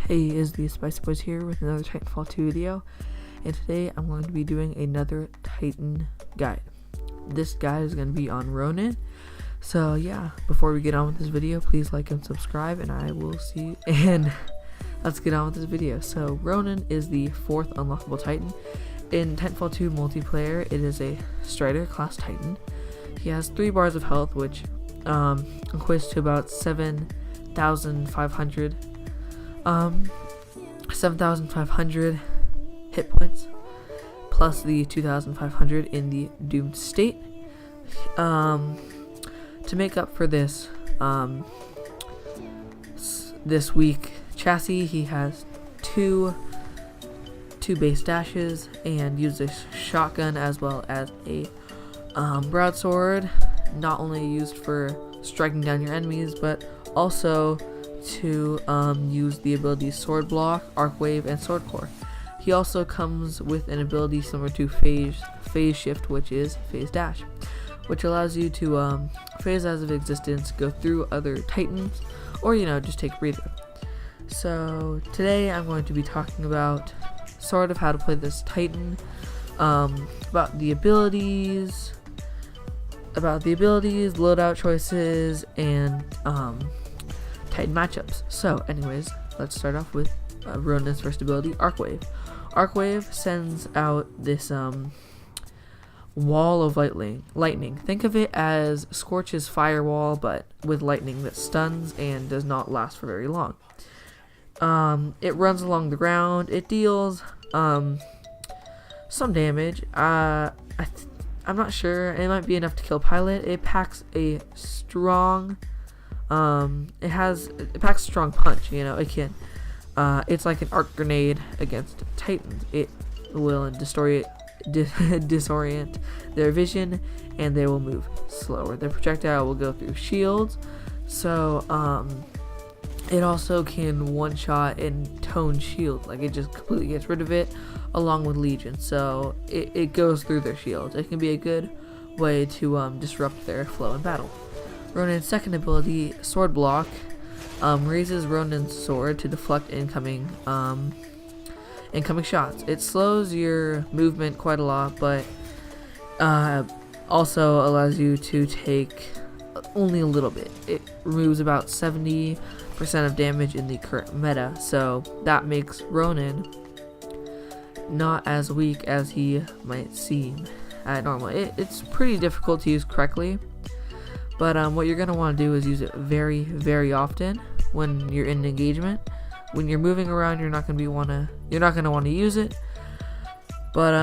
Hey, is TheSpicyBois here with another Titanfall 2 video, and today I'm going to be doing another Titan guide. This guide is going to be on Ronin. So yeah, before we get on with this video, please like and subscribe, and I will see you. And let's get on with this video. So Ronin is the 4th unlockable Titan. In Titanfall 2 multiplayer, it is a Strider class Titan. He has 3 bars of health, which equates to about 7,500 hit points, plus the 2,500 in the doomed state. To make up for this this weak chassis, he has two base dashes and uses a shotgun as well as a broadsword, not only used for striking down your enemies, but also to use the abilities Sword Block, Arc Wave, and Sword Core. He also comes with an ability similar to Phase Shift, which is Phase Dash, which allows you to phase out of existence, go through other Titans, or just take a breather. So today I'm going to be talking about sort of how to play this Titan, about the abilities, loadout choices, and Titan matchups. So anyways, let's start off with Ronin's first ability, Arc Wave. Arc Wave sends out this wall of lightning. Think of it as Scorch's firewall, but with lightning that stuns and does not last for very long. It runs along the ground. It deals some damage. I'm not sure. It might be enough to kill Pilot. It packs a strong it packs a strong punch. It can it's like an arc grenade against Titans. It will disorient their vision, and they will move slower. Their projectile will go through shields, so it also can one-shot and tone shield. Like, it just completely gets rid of it, along with Legion. So it goes through their shields. It can be a good way to disrupt their flow in battle. Ronin's second ability, Sword Block, raises Ronin's sword to deflect incoming shots. It slows your movement quite a lot, but also allows you to take only a little bit. It removes about 70% of damage in the current meta, so that makes Ronin not as weak as he might seem at normal. It's pretty difficult to use correctly, but what you're going to want to do is use it very, very often when you're in an engagement. When you're moving around, you're not going to want to use it, but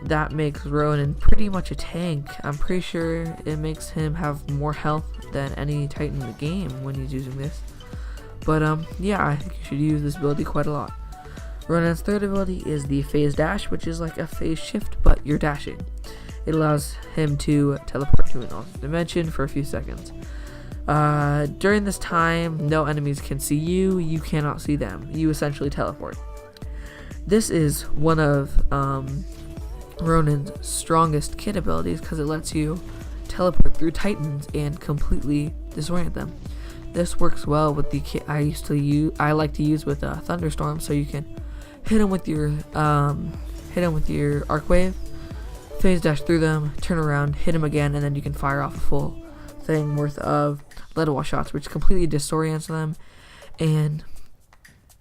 that makes Ronin pretty much a tank. I'm pretty sure it makes him have more health than any Titan in the game when he's using this. But yeah, I think you should use this ability quite a lot. Ronin's third ability is the Phase Dash, which is like a phase shift, but you're dashing. It allows him to teleport to an alternate dimension for a few seconds. During this time, no enemies can see you. You cannot see them. You essentially teleport. This is one of Ronin's strongest kit abilities, because it lets you teleport through Titans and completely disorient them. This works well with the kit I like to use with Thunderstorm, so you can hit them with your Arc Wave, phase dash through them, turn around, hit them again, and then you can fire off a full thing worth of lead wall shots, which completely disorients them. And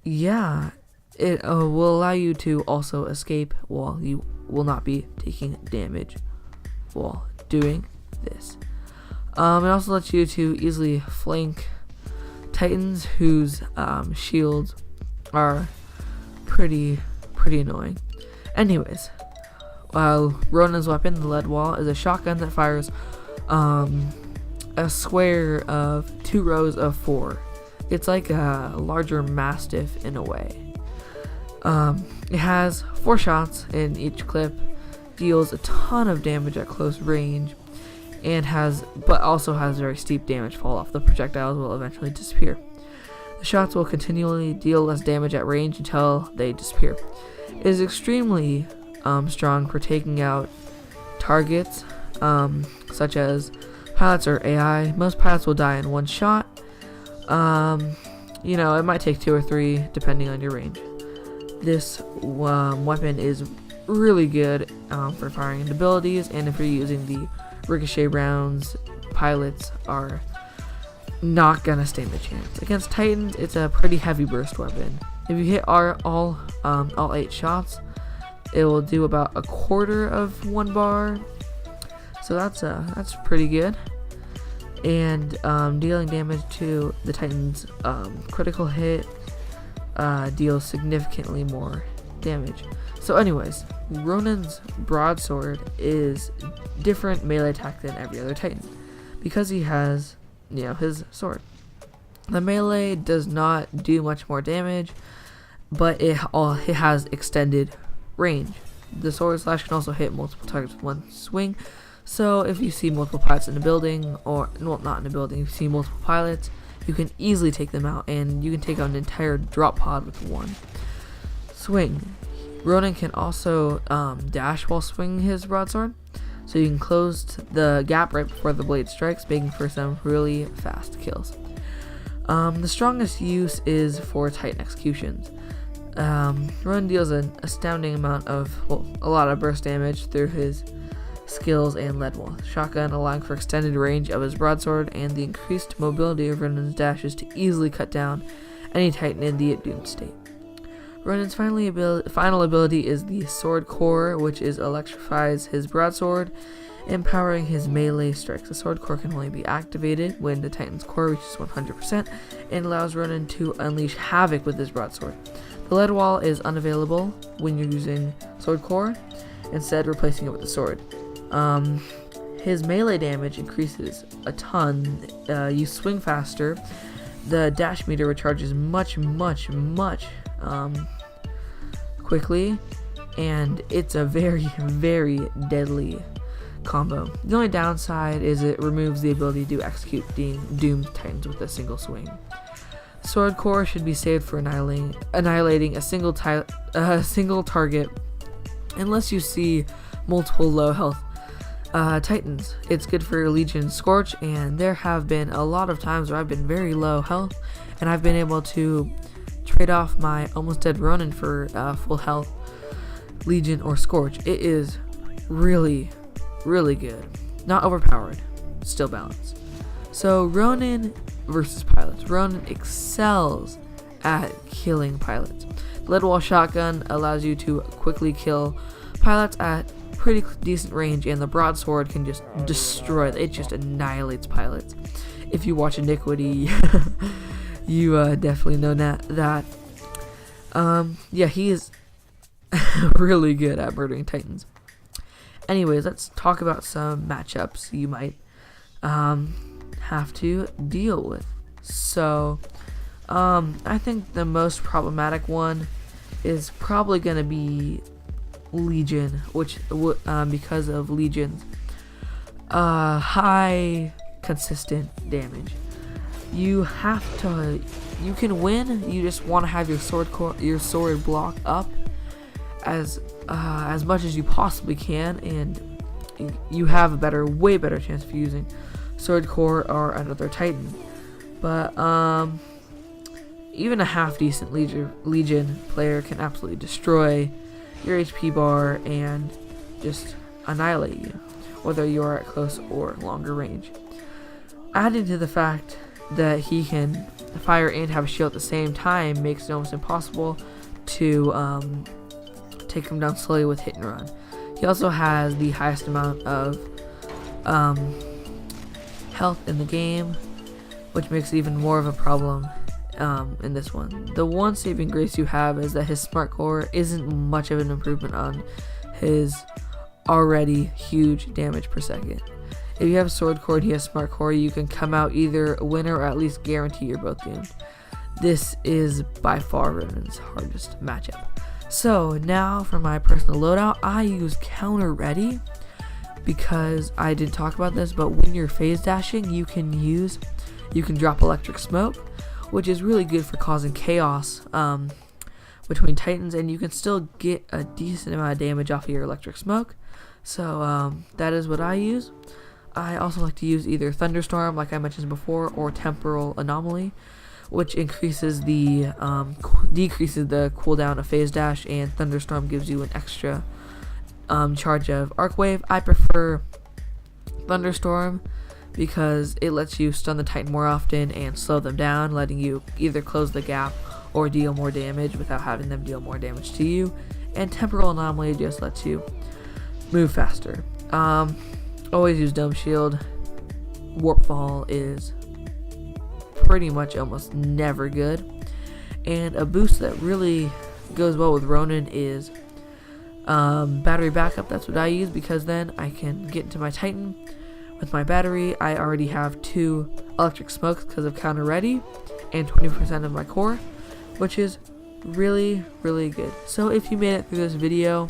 yeah, it will allow you to also escape while you will not be taking damage while doing this. It also lets you to easily flank Titans whose shields are pretty annoying. Anyways, Ronin's weapon, the lead wall, is a shotgun that fires a square of 2 rows of 4. It's like a larger Mastiff in a way. It has 4 shots in each clip, deals a ton of damage at close range, and also has very steep damage fall off. The projectiles will eventually disappear. The shots will continually deal less damage at range until they disappear. It is extremely strong for taking out targets, such as pilots or AI. Most pilots will die in one shot. you know, it might take 2 or 3 depending on your range. This weapon is really good for firing into abilities, and if you're using the ricochet rounds, pilots are not gonna stand a chance. Against Titans, it's a pretty heavy burst weapon. If you hit all 8 shots, it will do about a quarter of 1 bar, so that's pretty good. And dealing damage to the Titans, critical hit deals significantly more damage. So anyways, Ronin's broadsword is different melee attack than every other Titan because he has, you know, his sword. The melee does not do much more damage, but it has extended range. The sword slash can also hit multiple targets with one swing. So if you see multiple pilots in a building, or well, not in a building, if you see multiple pilots, you can easily take them out, and you can take out an entire drop pod with one swing. Ronin can also dash while swinging his broadsword, so you can close the gap right before the blade strikes, making for some really fast kills. The strongest use is for Titan executions. Ronin deals an astounding amount of, well, a lot of burst damage through his skills and lead wall shotgun, allowing for extended range of his broadsword and the increased mobility of Ronin's dashes to easily cut down any Titan in the doomed state. Ronin's final ability is the Sword Core, which electrifies his broadsword, empowering his melee strikes. The Sword Core can only be activated when the Titan's core reaches 100% and allows Ronin to unleash havoc with his broadsword. The lead wall is unavailable when you're using Sword Core, instead replacing it with the sword. His melee damage increases a ton. You swing faster. The dash meter recharges much quickly, and it's a very, very deadly combo. The only downside is it removes the ability to execute doomed Titans with a single swing. Sword Core should be saved for annihilating a single target unless you see multiple low health Titans. It's good for Legion Scorch, and there have been a lot of times where I've been very low health and I've been able to trade off my almost dead Ronin for full health Legion or Scorch. It is really, really good. Not overpowered, still balanced. So Ronin versus pilots. Ronin excels at killing pilots. The lead wall shotgun allows you to quickly kill pilots at pretty decent range, and the broadsword can just destroy. It just annihilates pilots. If you watch Iniquity, you definitely know that. Yeah, he is really good at murdering Titans. Anyways, let's talk about some matchups you might have to deal with. So, I think the most problematic one is probably going to be Legion, which because of Legion's high consistent damage. You can win. You just want to have your sword block up as much as you possibly can, and you have a way better chance of using Sword Core or another Titan. But even a half decent Legion player can absolutely destroy your HP bar and just annihilate you, whether you are at close or longer range. Adding to the fact that he can fire and have a shield at the same time makes it almost impossible to take him down slowly with hit and run. He also has the highest amount of health in the game, which makes it even more of a problem in this one. The one saving grace you have is that his smart core isn't much of an improvement on his already huge damage per second. If you have Sword Core and he has Smart Core, you can come out either a winner or at least guarantee you're both doomed. This is by far Ronin's hardest matchup. So now for my personal loadout, I use Counter Ready because I didn't talk about this, but when you're phase dashing, you can drop Electric Smoke, which is really good for causing chaos between Titans, and you can still get a decent amount of damage off of your Electric Smoke. So that is what I use. I also like to use either Thunderstorm, like I mentioned before, or Temporal Anomaly, which increases the decreases the cooldown of phase dash, and thunderstorm gives you an extra charge of arc wave. I prefer thunderstorm because it lets you stun the Titan more often and slow them down, letting you either close the gap or deal more damage without having them deal more damage to you. And temporal anomaly just lets you move faster. Always use dome shield. Warp fall is pretty much almost never good. And a boost that really goes well with Ronin is battery backup. That's what I use, because then I can get into my Titan with my battery. I already have 2 electric smokes because of counter ready and 20% of my core, which is really good. So if you made it through this video,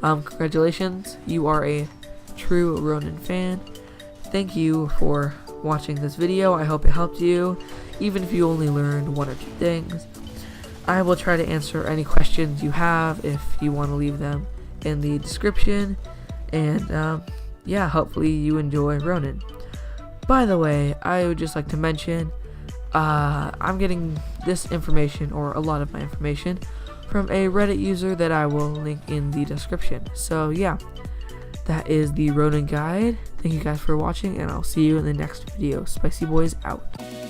congratulations, you are a true Ronin fan. Thank you for watching this video. I hope it helped you, even if you only learned 1 or 2 things. I will try to answer any questions you have if you want to leave them in the description. And yeah, hopefully you enjoy Ronin. By the way, I would just like to mention, I'm getting this information, or a lot of my information, from a Reddit user that I will link in the description. So yeah, that is the Ronin guide. Thank you guys for watching, and I'll see you in the next video. SpicyBois out.